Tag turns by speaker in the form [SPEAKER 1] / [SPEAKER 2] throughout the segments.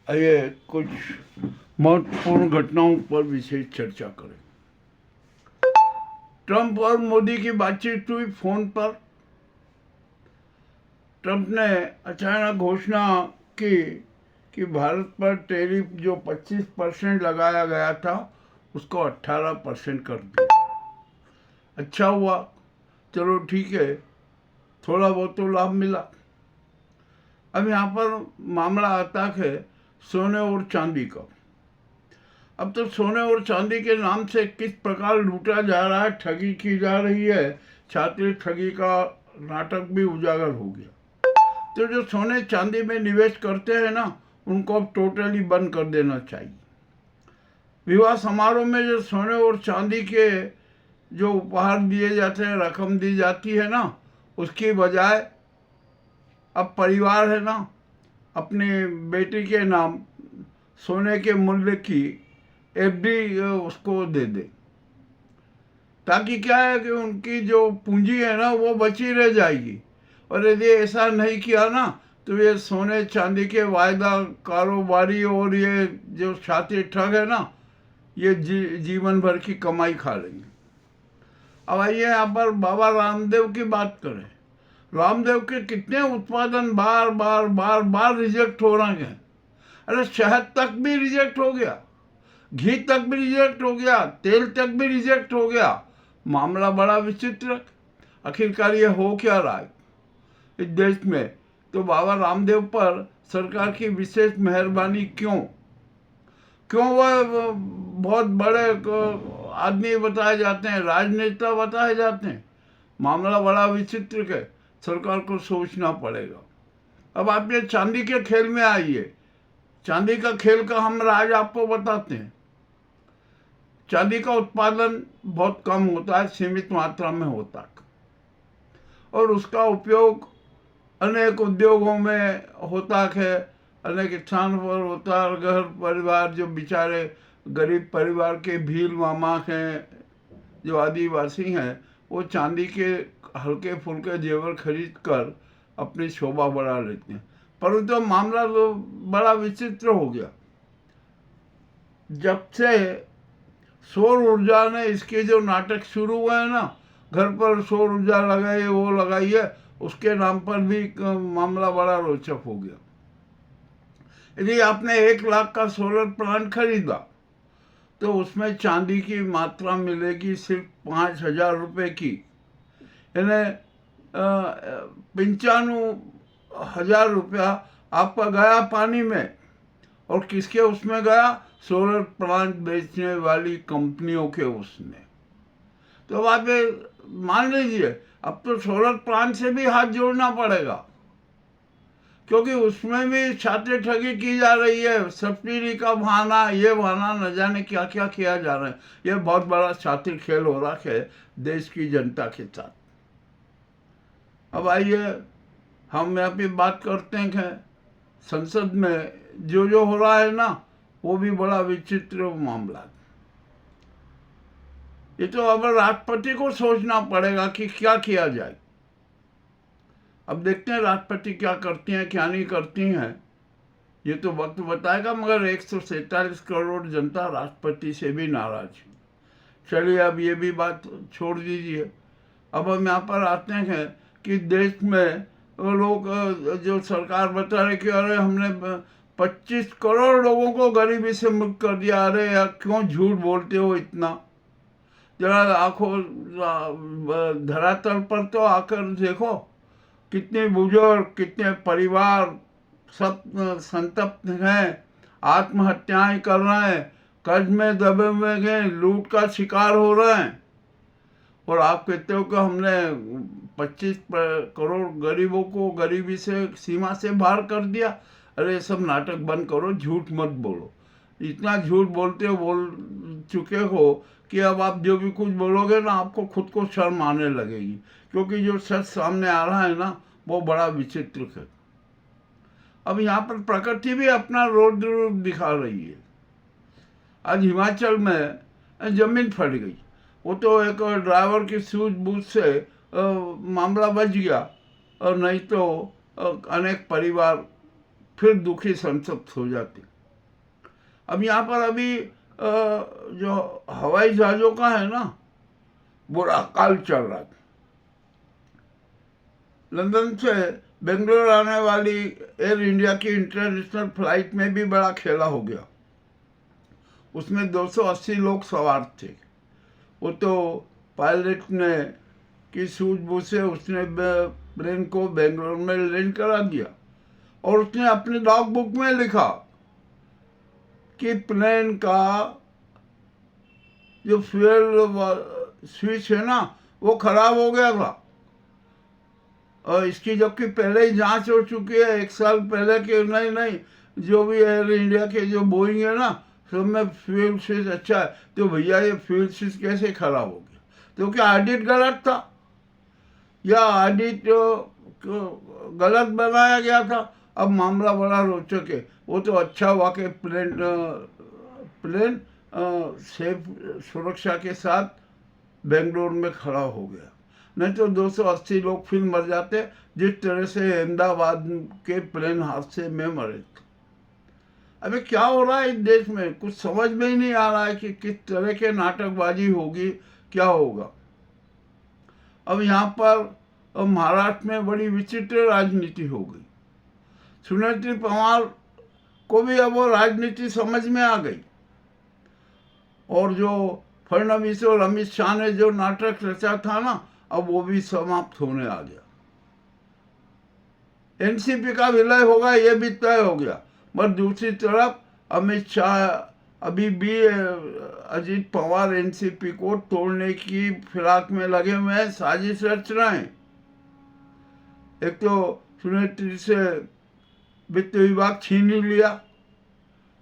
[SPEAKER 1] आइए कुछ महत्वपूर्ण घटनाओं पर विशेष चर्चा करें। ट्रंप और मोदी की बातचीत हुई फोन पर। ट्रंप ने अचानक घोषणा की कि भारत पर टैरिफ जो 25% लगाया गया था उसको 18% कर दिया। अच्छा हुआ, चलो ठीक है, थोड़ा बहुत तो लाभ मिला। अब यहाँ पर मामला आता है सोने और चांदी का। अब तो सोने और चांदी के नाम से किस प्रकार लूटा जा रहा है, ठगी की जा रही है, छात्र ठगी का नाटक भी उजागर हो गया। तो जो सोने चांदी में निवेश करते हैं ना, उनको अब टोटली बंद कर देना चाहिए। विवाह समारोह में जो सोने और चांदी के जो उपहार दिए जाते हैं, रकम दी जाती है ना, उसकी बजाय अब परिवार है ना, अपनी बेटी के नाम सोने के मूल्य की एफडी उसको दे दे, ताकि क्या है कि उनकी जो पूंजी है ना वो बची रह जाएगी। और यदि ऐसा नहीं किया ना तो ये सोने चांदी के वायदा कारोबारी और ये जो छात्र ठग है ना, ये जीवन भर की कमाई खा लेंगे। अब आइए यहाँ पर बाबा रामदेव की बात करें। रामदेव के कितने उत्पादन बार बार बार बार रिजेक्ट हो रहे हैं। अरे शहद तक भी रिजेक्ट हो गया, घी तक भी रिजेक्ट हो गया, तेल तक भी रिजेक्ट हो गया। मामला बड़ा विचित्र। आखिरकार ये हो क्या रहा है इस देश में? तो बाबा रामदेव पर सरकार की विशेष मेहरबानी क्यों? वह बहुत बड़े आदमी बताए जाते हैं, राजनेता बताए जाते हैं? मामला बड़ा विचित्र है, सरकार को सोचना पड़ेगा। अब आप ये चांदी के खेल में आइए। चांदी का खेल का हम राज आपको बताते हैं। चांदी का उत्पादन बहुत कम होता है, सीमित मात्रा में होता है, और उसका उपयोग अनेक उद्योगों में होता है, अनेक स्थान पर होता है। घर परिवार जो बेचारे गरीब परिवार के भील मामा हैं, जो आदिवासी हैं, वो चांदी के हल्के फुल्के जेवर खरीद कर अपनी शोभा बढ़ा लेते हैं। परंतु मामला तो बड़ा विचित्र हो गया। जब से सौर ऊर्जा ने इसके जो नाटक शुरू हुए हैं ना, घर पर सौर ऊर्जा लगाइए, वो लगाइए, उसके नाम पर भी मामला बड़ा रोचक हो गया। यदि आपने 1 लाख का सोलर प्लांट खरीदा तो उसमें चांदी की मात्रा मिलेगी सिर्फ 5,000 रुपये की, यानी 95,000 रुपया आपका गया पानी में। और किसके उसमें गया? सोलर प्लांट बेचने वाली कंपनियों के उसमें। तो अब आप ये मान लीजिए, अब तो सोलर प्लांट से भी हाथ जोड़ना पड़ेगा, क्योंकि उसमें भी छात्र ठगी की जा रही है। सब्सिडी का बहाना, ये बहाना, न जाने क्या क्या किया जा रहा है। ये बहुत बड़ा छात्र खेल हो रहा है देश की जनता के साथ। अब आइए हम यहाँ पे बात करते हैं संसद में जो हो रहा है ना, वो भी बड़ा विचित्र मामला। ये तो अब राष्ट्रपति को सोचना पड़ेगा कि क्या किया जाए। अब देखते हैं राष्ट्रपति क्या करती हैं, क्या नहीं करती हैं, ये तो वक्त बताएगा। मगर 147 करोड़ जनता राष्ट्रपति से भी नाराज है। चलिए अब ये भी बात छोड़ दीजिए। अब हम यहाँ पर आते हैं कि देश में लोग जो सरकार बता रहे कि अरे हमने 25 करोड़ लोगों को गरीबी से मुक्त कर दिया। अरे यार, क्यों झूठ बोलते हो इतना? जरा आंखों धरातल पर तो आकर देखो, कितने बुजुर्ग, कितने परिवार सब संतप्त हैं, आत्महत्याएं कर रहे हैं, कर्ज में दबे हुए हैं, लूट का शिकार हो रहे हैं। और आप कहते हो कि हमने 25 करोड़ गरीबों को गरीबी से सीमा से बाहर कर दिया। अरे सब नाटक बंद करो, झूठ मत बोलो। इतना झूठ बोलते हो, बोल चुके हो कि अब आप जो भी कुछ बोलोगे ना, आपको खुद को शर्म आने लगेगी, क्योंकि जो सच सामने आ रहा है ना, वो बड़ा विचित्र है। अब यहाँ पर प्रकृति भी अपना रौद्र रूप दिखा रही है। आज हिमाचल में जमीन फट गई, वो तो एक ड्राइवर की सूझबूझ से मामला बच गया, और नहीं तो अनेक परिवार फिर दुखी संतप्त हो जाते। अब यहाँ पर अभी जो हवाई जहाज़ों का है ना, बुरा काल चल रहा था। लंदन से बेंगलोर आने वाली एयर इंडिया की इंटरनेशनल फ्लाइट में भी बड़ा खेला हो गया। उसमें 280 लोग सवार थे। वो तो पायलट ने की सूझबूझ से उसने प्लेन को बेंगलोर में लैंड करा दिया और उसने अपनी लॉग बुक में लिखा कि प्लेन का जो फ्यूल स्विच है ना वो खराब हो गया था, और इसकी जबकि पहले ही जांच हो चुकी है 1 साल पहले कि नहीं जो भी एयर इंडिया के जो बोइंग है ना सब में फ्यूल स्विच अच्छा है। तो भैया ये फ्यूल स्विच कैसे खराब हो गया? तो क्या ऑडिट गलत था या ऑडिट गलत बनाया गया था? अब मामला बड़ा रोचक है। वो तो अच्छा हुआ कि प्लेन सेफ सुरक्षा के साथ बेंगलोर में खड़ा हो गया, नहीं तो 280 लोग फिर मर जाते जिस तरह से अहमदाबाद के प्लेन हादसे में मरे थे। अबे क्या हो रहा है इस देश में? कुछ समझ में ही नहीं आ रहा है कि किस तरह के नाटकबाजी होगी, क्या होगा। अब यहाँ पर महाराष्ट्र में बड़ी विचित्र राजनीति हो गई। सुनेत्री पवार को भी अब वो राजनीति समझ में आ गई, और जो फडणवीस और अमित शाह ने जो नाटक रचा था ना, अब वो भी समाप्त होने आ गया। एनसीपी का विलय होगा ये भी तय हो गया, मगर दूसरी तरफ अमित शाह अभी भी अजीत पवार एनसीपी को तोड़ने की फिराक में लगे हुए हैं, साजिश रच रहे हैं। एक तो सुनेत्री से वित्त विभाग छीन ही लिया,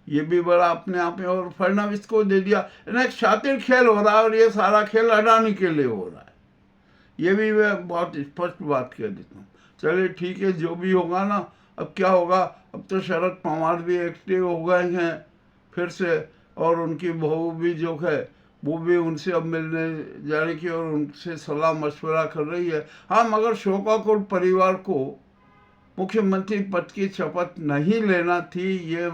[SPEAKER 1] ये भी बड़ा अपने आप में, और फडणवीस को दे दिया। एक शातिर खेल हो रहा है, और ये सारा खेल अडानी के लिए हो रहा है। ये भी मैं बहुत स्पष्ट बात कह देता हूँ। चलिए ठीक है, जो भी होगा ना, अब क्या होगा। अब तो शरद पवार भी एक्टिव हो गए हैं फिर से, और उनकी बहू भी जो है वो भी उनसे अब मिलने जाने की और उनसे सलाह मशवरा कर रही है। हाँ, मगर शोकाकुल परिवार को मुख्यमंत्री पद की शपथ नहीं लेना थी, ये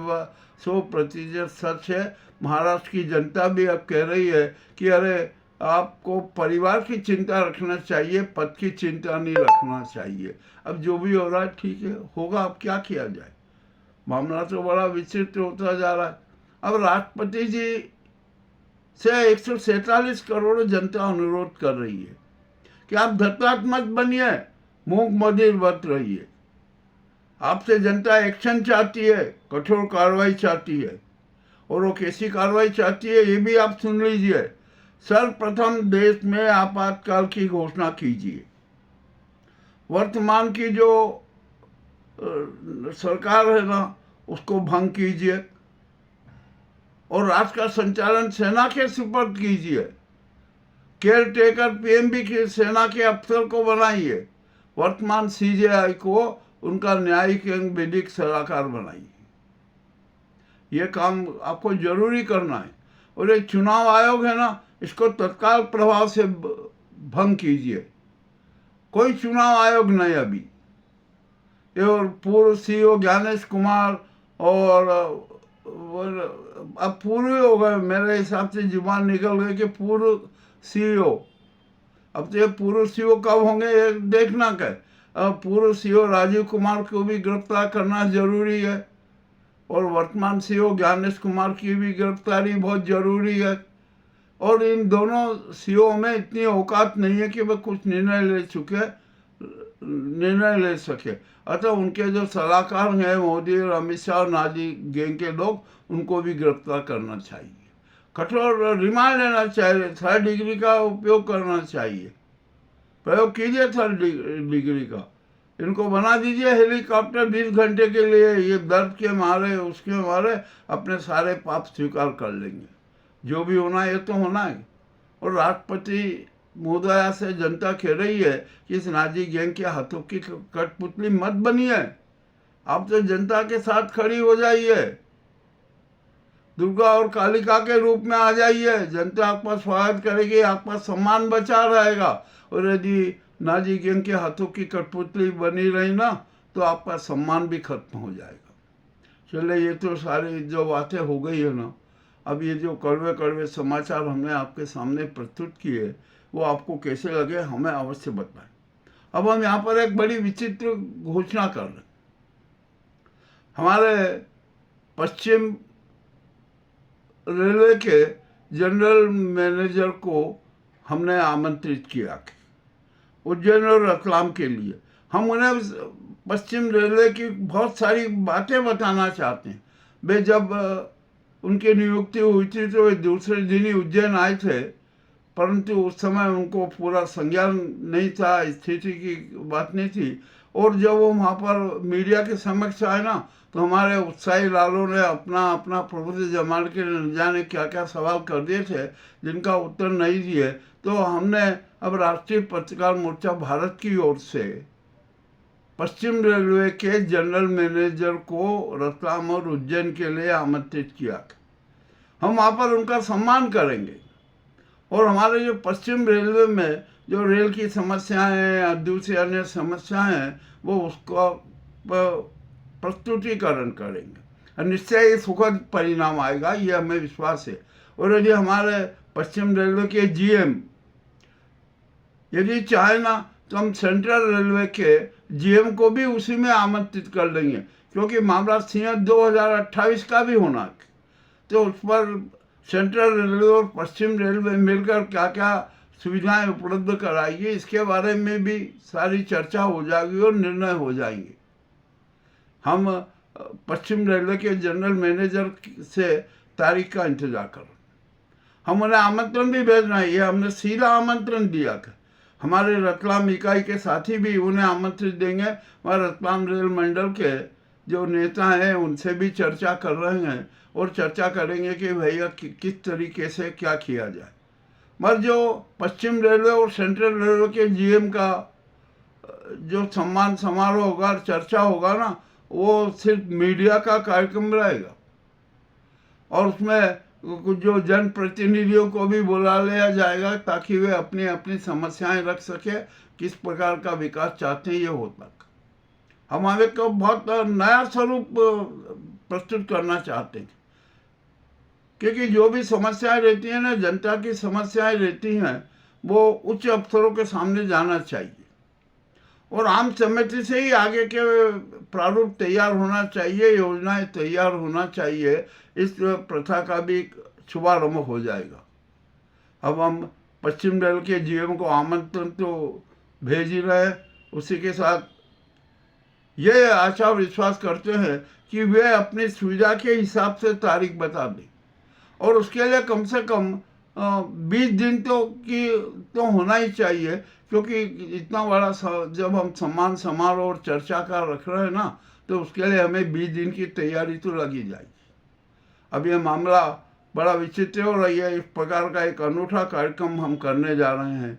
[SPEAKER 1] 100% सच है। महाराष्ट्र की जनता भी अब कह रही है कि अरे आपको परिवार की चिंता रखना चाहिए, पद की चिंता नहीं रखना चाहिए। अब जो भी हो रहा है ठीक है, होगा, अब क्या किया जाए। मामला तो बड़ा विचित्र होता जा रहा है। अब राष्ट्रपति जी से 147 करोड़ जनता अनुरोध कर रही है कि आप धर्मात्मक बनिए, मूक मदिर बत रहिए। आपसे जनता एक्शन चाहती है, कठोर कार्रवाई चाहती है, और वो कैसी कार्रवाई चाहती है ये भी आप सुन लीजिए। सर्वप्रथम देश में आपातकाल की घोषणा कीजिए। वर्तमान की जो सरकार है ना उसको भंग कीजिए, और राष्ट्र का संचालन सेना के सुपुर्द कीजिए। केयर टेकर पीएमबी की सेना के अफसर को बनाइए। वर्तमान सीजेआई को उनका न्यायिक एवं विधिक सलाहकार बनाइए। ये काम आपको जरूरी करना है। और ये चुनाव आयोग है ना, इसको तत्काल प्रभाव से भंग कीजिए। कोई चुनाव आयोग नहीं अभी। ये और पूर्व सीईओ ज्ञानेश कुमार और अब पूर्व हो गए, मेरे हिसाब से जुबान निकल गए कि पूर्व सीईओ। अब तो ये पूर्व सीईओ कब होंगे ये देखना क्या। पूर्व सीईओ राजीव कुमार को भी गिरफ्तार करना जरूरी है, और वर्तमान सीईओ ज्ञानेश कुमार की भी गिरफ्तारी बहुत जरूरी है। और इन दोनों सीईओ में इतनी औकात नहीं है कि वे कुछ निर्णय ले सके। अतः उनके जो सलाहकार हैं मोदी और अमित शाह और नाजी गैंग के लोग, उनको भी गिरफ्तार करना चाहिए। कठोर रिमांड लेना चाहिए, 3rd डिग्री का उपयोग करना चाहिए। प्रयोग कीजिए 3rd डिग्री का। इनको बना दीजिए हेलीकॉप्टर 20 घंटे के लिए। ये दर्द के मारे उसके मारे अपने सारे पाप स्वीकार कर लेंगे। जो भी होना है ये तो होना है। और राष्ट्रपति महोदया से जनता कह रही है कि इस नाजी गैंग के हाथों की कठपुतली मत बनिए। आप तो जनता के साथ खड़ी हो जाइए, दुर्गा और कालिका के रूप में आ जाइए। जनता आपका स्वागत करेगी, आपका सम्मान बचा रहेगा। और यदि नाजी गैंग के हाथों की कठपुतली बनी रही ना, तो आपका सम्मान भी खत्म हो जाएगा। चले, ये तो सारी जो बातें हो गई है ना, अब ये जो कड़वे कड़वे समाचार हमने आपके सामने प्रस्तुत किए, वो आपको कैसे लगे हमें अवश्य बताएं। अब हम यहाँ पर एक बड़ी विचित्र घोषणा कर रहे हैं। हमारे पश्चिम रेलवे के जनरल मैनेजर को हमने आमंत्रित किया कि उज्जैन और रतलाम के लिए हम उन्हें पश्चिम रेलवे की बहुत सारी बातें बताना चाहते हैं। वे जब उनकी नियुक्ति हुई थी तो वे दूसरे दिन ही उज्जैन आए थे, परंतु उस समय उनको पूरा संज्ञान नहीं था, स्थिति की बात नहीं थी। और जब वो वहाँ पर मीडिया के समक्ष आए ना, तो हमारे उत्साही लालों ने अपना अपना प्रभुत्व जमा के न जाने क्या क्या सवाल कर दिए थे, जिनका उत्तर नहीं दिए। तो हमने अब राष्ट्रीय पत्रकार मोर्चा भारत की ओर से पश्चिम रेलवे के जनरल मैनेजर को रतलाम और उज्जैन के लिए आमंत्रित किया। हम वहाँ पर उनका सम्मान करेंगे और हमारे जो पश्चिम रेलवे में जो रेल की समस्याएं हैं या दूसरी अन्य समस्याएं हैं, वो उसका प्रस्तुतिकरण करेंगे और निश्चय ही सुखद परिणाम आएगा, ये हमें विश्वास है। और यदि हमारे पश्चिम रेलवे के जीएम यदि चाहे ना, तो हम सेंट्रल रेलवे के जीएम को भी उसी में आमंत्रित कर लेंगे, क्योंकि मामला सिंह 2028 का भी होना है। तो उस पर सेंट्रल रेलवे और पश्चिम रेलवे मिलकर क्या क्या सुविधाएं उपलब्ध कराएगी, इसके बारे में भी सारी चर्चा हो जाएगी और निर्णय हो जाएंगे। हम पश्चिम रेलवे के जनरल मैनेजर से तारीख का इंतजार करो। हम उन्हें आमंत्रण भी भेजना है, ये हमने सीधा आमंत्रण दिया कि हमारे रतलाम इकाई के साथी भी उन्हें आमंत्रित देंगे। और रतलाम रेल मंडल के जो नेता हैं उनसे भी चर्चा कर रहे हैं और चर्चा करेंगे कि भैया किस तरीके से क्या किया जाए। मगर जो पश्चिम रेलवे और सेंट्रल रेलवे के जीएम का जो सम्मान समारोह होगा, चर्चा होगा ना, वो सिर्फ मीडिया का कार्यक्रम रहेगा और उसमें कुछ जो जनप्रतिनिधियों को भी बुला लिया जाएगा ताकि वे अपनी अपनी समस्याएं रख सके, किस प्रकार का विकास चाहते हैं ये होता। हम आगे को बहुत नया स्वरूप प्रस्तुत करना चाहते हैं, क्योंकि जो भी समस्याएं रहती हैं ना, जनता की समस्याएं रहती हैं, वो उच्च अफसरों के सामने जाना चाहिए और आम सहमति से ही आगे के प्रारूप तैयार होना चाहिए, योजनाएं तैयार होना चाहिए। इस प्रथा का भी शुभारंभ हो जाएगा। अब हम पश्चिम रेल के जीएम को आमंत्रण तो भेज ही रहे, उसी के साथ ये आशा विश्वास करते हैं कि वे अपनी सुविधा के हिसाब से तारीख बता दें और उसके लिए कम से कम 20 दिन तो होना ही चाहिए, क्योंकि इतना बड़ा जब हम सम्मान समारोह और चर्चा का रख रहे हैं ना, तो उसके लिए हमें 20 दिन की तैयारी तो लगी जाएगी। अब ये मामला बड़ा विचित्र हो रही है। इस प्रकार का एक अनूठा कार्यक्रम हम करने जा रहे हैं।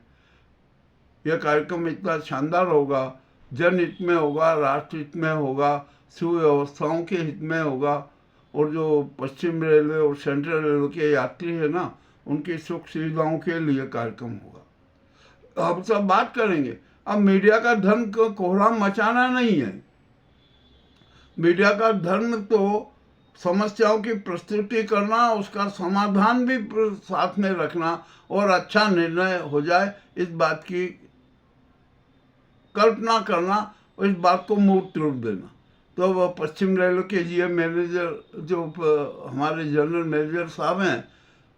[SPEAKER 1] यह कार्यक्रम इतना शानदार होगा, जनहित में होगा, राष्ट्र हित में होगा, सुव्यवस्थाओं के हित में होगा और जो पश्चिम रेलवे और सेंट्रल रेलवे के यात्री है ना, उनकी सुख सुविधाओं के लिए कार्यक्रम होगा। हम सब बात करेंगे। अब मीडिया का धर्म को कोहराम मचाना नहीं है। मीडिया का धर्म तो समस्याओं की प्रस्तुति करना, उसका समाधान भी साथ में रखना और अच्छा निर्णय हो जाए, इस बात की कल्पना करना और इस बात को मूर्त रूप देना। तो वह पश्चिम रेलवे के जीएम मैनेजर जो हमारे जनरल मैनेजर साहब हैं,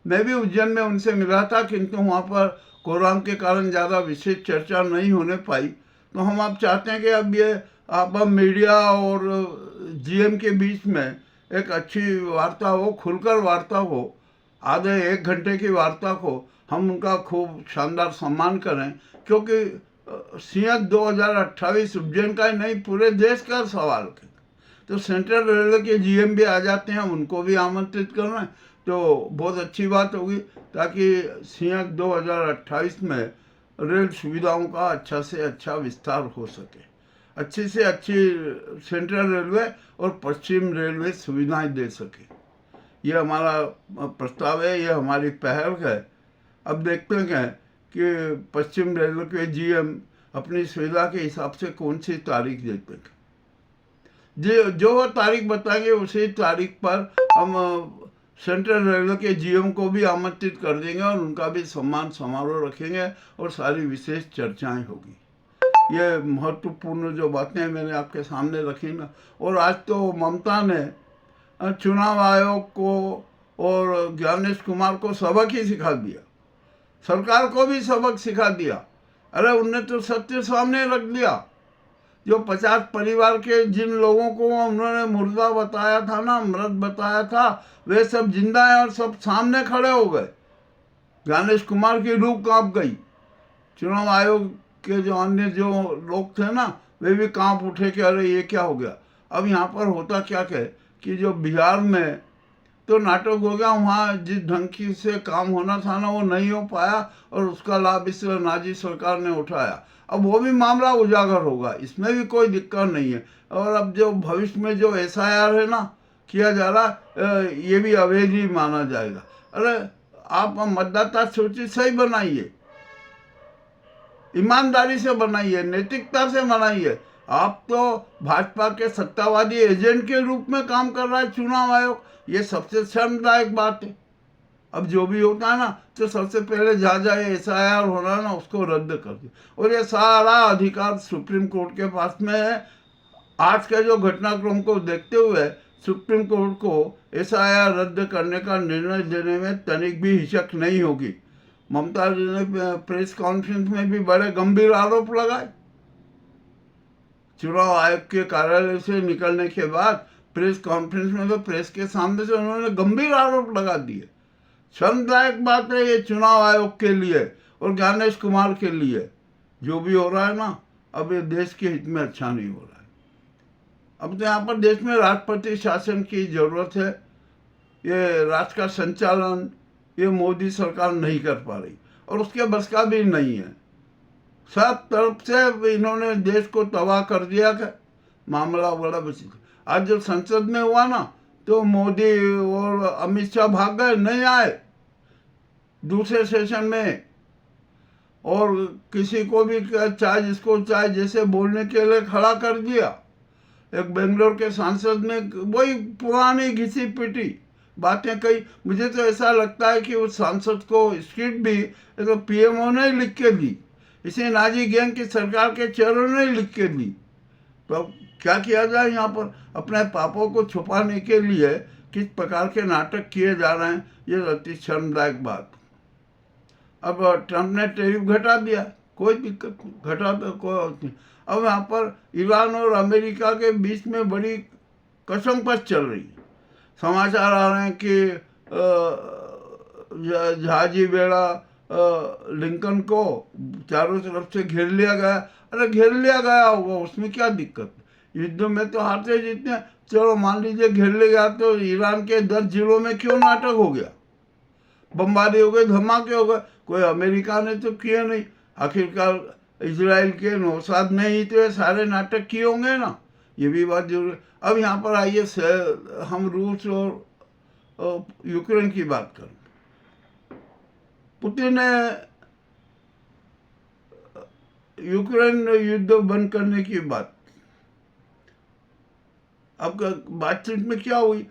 [SPEAKER 1] मैं भी उज्जैन में उनसे मिला था, किंतु वहाँ पर कोरोना के कारण ज़्यादा विशेष चर्चा नहीं होने पाई। तो हम आप चाहते हैं कि अब ये आप मीडिया और जीएम के बीच में एक अच्छी वार्ता हो, खुलकर वार्ता हो, आधे 1 घंटे की वार्ता हो, हम उनका खूब शानदार सम्मान करें, क्योंकि सिंह 2028 उज्जैन का ही नहीं पूरे देश का सवाल है। तो सेंट्रल रेलवे के जीएम भी आ जाते हैं, उनको भी आमंत्रित कर रहे हैं, तो बहुत अच्छी बात होगी, ताकि सिंह 2028 में रेल सुविधाओं का अच्छा से अच्छा विस्तार हो सके, अच्छी से अच्छी सेंट्रल रेलवे और पश्चिम रेलवे सुविधाएं दे सके। ये हमारा प्रस्ताव है, ये हमारी पहल है। अब देखते हैं कि पश्चिम रेलवे के जीएम अपनी सुविधा के हिसाब से कौन सी तारीख देते हैं। जो वो तारीख बताएंगे उसी तारीख पर हम सेंट्रल रेलवे के जीएम को भी आमंत्रित कर देंगे और उनका भी सम्मान समारोह रखेंगे और सारी विशेष चर्चाएं होगी। ये महत्वपूर्ण जो बातें मैंने आपके सामने रखी ना। और आज तो ममता ने चुनाव आयोग को और ज्ञानेश कुमार को सबक ही सिखा दिया, सरकार को भी सबक सिखा दिया। अरे उनने तो सत्य सामने रख दिया। जो 50 परिवार के जिन लोगों को उन्होंने मुर्दा बताया था ना, मृत बताया था, वे सब जिंदा हैं और सब सामने खड़े हो गए। ज्ञानेश कुमार की रूह कांप गई। चुनाव आयोग के जो अन्य जो लोग थे ना, वे भी कांप उठे कि अरे ये क्या हो गया। अब यहाँ पर होता क्या कि जो बिहार में तो नाटक हो गया, वहाँ जिस ढंग की से काम होना था ना वो नहीं हो पाया और उसका लाभ इस नाजी सरकार ने उठाया। अब वो भी मामला उजागर होगा, इसमें भी कोई दिक्कत नहीं है। और अब जो भविष्य में जो एसआईआर है ना किया जा रहा, ये भी अवैध ही माना जाएगा। अरे आप मतदाता सूची सही बनाइए, ईमानदारी से बनाइए, नैतिकता से बनाइए। आप तो भाजपा के सत्तावादी एजेंट के रूप में काम कर रहा है चुनाव आयोग। ये सबसे शर्मदायक बात है। अब जो भी होता है ना तो सबसे पहले जहाँ एसआईआर हो रहा है ना उसको रद्द कर दे। और ये सारा अधिकार सुप्रीम कोर्ट के पास में है। आज के जो घटनाक्रम को देखते हुए सुप्रीम कोर्ट को एसआईआर रद्द करने का निर्णय लेने में तनिक भी हिचक नहीं होगी। ममता जी ने प्रेस कॉन्फ्रेंस में भी बड़े गंभीर आरोप लगाए। चुनाव आयोग के कार्यालय से निकलने के बाद प्रेस कॉन्फ्रेंस में तो प्रेस के सामने से उन्होंने गंभीर आरोप लगा दिए। शर्मदायक बात है ये चुनाव आयोग के लिए और ज्ञानेश कुमार के लिए। जो भी हो रहा है ना, अब ये देश के हित में अच्छा नहीं हो रहा है। अब तो यहाँ पर देश में राष्ट्रपति शासन की जरूरत है। ये राष्ट्र का संचालन ये मोदी सरकार नहीं कर पा रही और उसके बस का भी नहीं है। सब तरफ से इन्होंने देश को तबाह कर दिया कि मामला बड़ा बची। आज जब संसद में हुआ ना तो मोदी और अमित शाह भाग गए, नहीं आए दूसरे सेशन में। और किसी को भी चाहे जिसको चाहे जैसे बोलने के लिए खड़ा कर दिया। एक बेंगलोर के सांसद ने वही पुरानी घिसी पिटी बातें कही। मुझे तो ऐसा लगता है कि उस सांसद को स्क्रिप्ट भी तो पीएमओ ने लिख के दी, इसे नाजी गैंग की सरकार के चेहरों ने लिख के दी। तो अब क्या किया जाए यहाँ पर? अपने पापों को छुपाने के लिए किस प्रकार के नाटक किए जा रहे हैं, ये अति शर्मदायक बात। अब ट्रंप ने टैरिफ घटा दिया, कोई दिक्कत नहीं, घटा तो कोई नहीं। अब यहाँ पर ईरान और अमेरिका के बीच में बड़ी कसमकस चल रही है। समाचार आ रहे हैं कि जहाजी बेड़ा लिंकन को चारों तरफ से घेर लिया गया। अरे घेर लिया गया होगा, उसमें क्या दिक्कत? युद्ध में तो हारते जीतते। चलो मान लीजिए घेर लिया गया तो ईरान के 10 जिलों में क्यों नाटक हो गया, बमबारी हो गए, धमाके हो गए? कोई अमेरिका ने तो किए नहीं। आखिरकार इजराइल के नौसाद ने ही तो सारे नाटक किए होंगे ना, ये भी बात जरूर। अब यहाँ पर आइए हम रूस और यूक्रेन की बात करें। पुतिन ने यूक्रेन युद्ध बंद करने की बात, अब बातचीत में क्या हुई?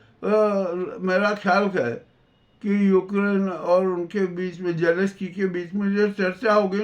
[SPEAKER 1] मेरा ख्याल है कि यूक्रेन और उनके बीच में, जेलेंस्की के बीच में जो चर्चा हो गई